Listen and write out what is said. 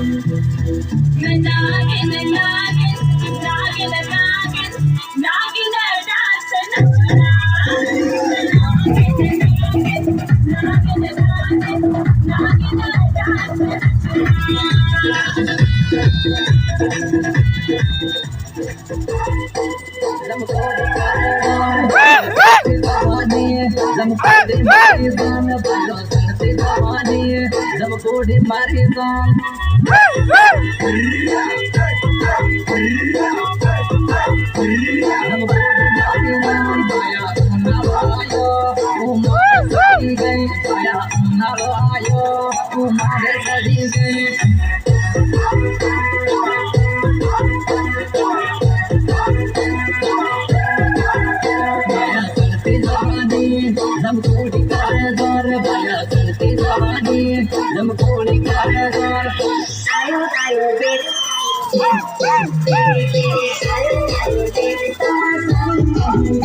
नागिन नागिन नागिन नागिन नागिन डांस नचना नागिन नागिन नागिन डांस कोडी मारी जान Ayo ayo baby, yes yes baby, ayo ayo baby,